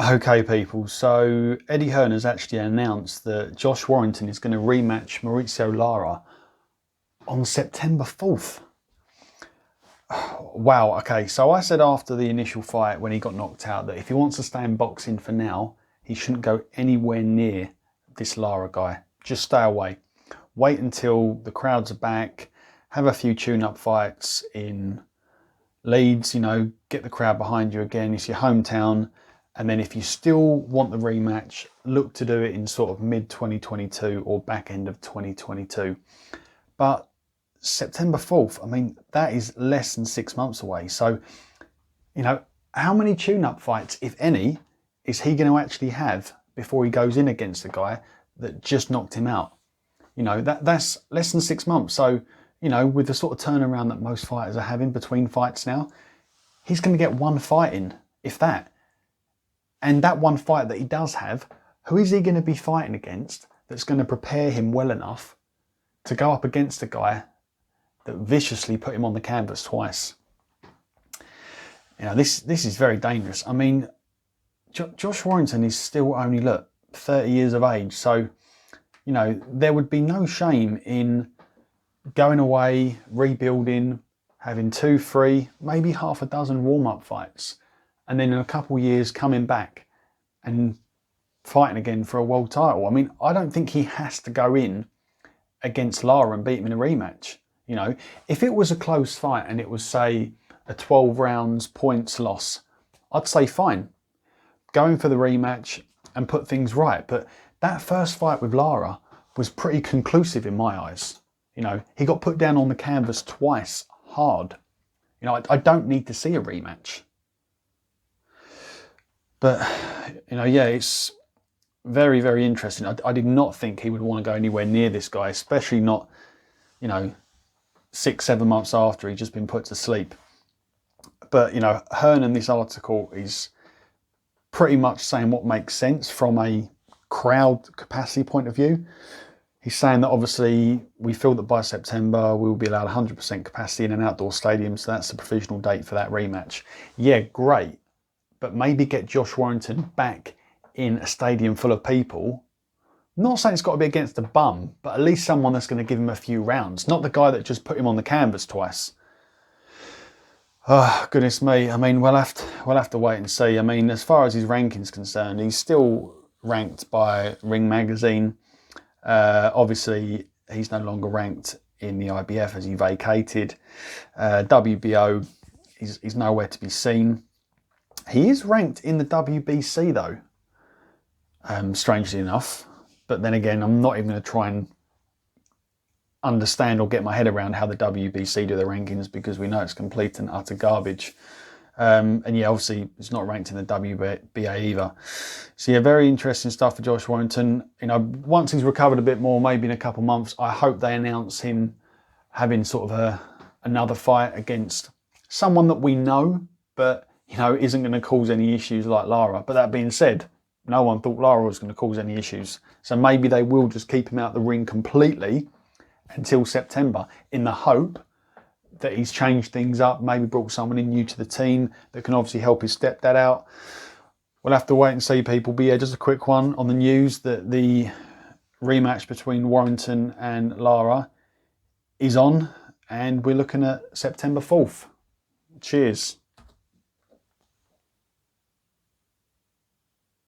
Okay, people, so Eddie Hearn has actually announced that Josh Warrington is going to rematch Mauricio Lara on September 4th. Wow, okay, so I said after the initial fight when he got knocked out that if he wants to stay in boxing for now, he shouldn't go anywhere near this Lara guy. Just stay away. Wait until the crowds are back, have a few tune-up fights in Leeds, get the crowd behind you again. It's your hometown. And then if you still want the rematch, look to do it in sort of mid 2022 or back end of 2022. But September 4th, I mean, that is less than 6 months away. So, how many tune-up fights, if any, is he going to actually have before he goes in against a guy that just knocked him out? That's less than 6 months. So, with the sort of turnaround that most fighters are having between fights now, he's going to get one fight in, if that. And that one fight that he does have, who is he going to be fighting against that's going to prepare him well enough to go up against a guy that viciously put him on the canvas twice? This is very dangerous. I mean, Josh Warrington is still only, 30 years of age. So, there would be no shame in going away, rebuilding, having 2, 3, maybe half a dozen warm-up fights, and then in a couple of years coming back and fighting again for a world title. I mean, I don't think he has to go in against Lara and beat him in a rematch. If it was a close fight and it was, say, a 12 rounds points loss, I'd say fine, going for the rematch and put things right. But that first fight with Lara was pretty conclusive in my eyes. He got put down on the canvas twice hard. I don't need to see a rematch. But, yeah, it's very, very interesting. I did not think he would want to go anywhere near this guy, especially not, 6, 7 months after he'd just been put to sleep. But, Hearn in this article is pretty much saying what makes sense from a crowd capacity point of view. He's saying that obviously we feel that by September we will be allowed 100% capacity in an outdoor stadium, so that's the provisional date for that rematch. Yeah, great, but maybe get Josh Warrington back in a stadium full of people. Not saying it's got to be against a bum, but at least someone that's going to give him a few rounds, not the guy that just put him on the canvas twice. Oh, goodness me. I mean, we'll have to wait and see. I mean, as far as his ranking's concerned, he's still ranked by Ring Magazine. Obviously, he's no longer ranked in the IBF as he vacated. WBO, he's nowhere to be seen. He is ranked in the WBC though, strangely enough. But then again, I'm not even going to try and understand or get my head around how the WBC do their rankings, because we know it's complete and utter garbage. And yeah, obviously it's not ranked in the WBA either. So yeah, very interesting stuff for Josh Warrington. Once he's recovered a bit more, maybe in a couple of months, I hope they announce him having sort of another fight against someone that we know, but isn't going to cause any issues like Lara. But that being said, no one thought Lara was going to cause any issues. So maybe they will just keep him out of the ring completely until September, in the hope that he's changed things up, maybe brought someone in new to the team that can obviously help his stepdad out. We'll have to wait and see, people. But yeah, just a quick one on the news that the rematch between Warrington and Lara is on, and we're looking at September 4th. Cheers.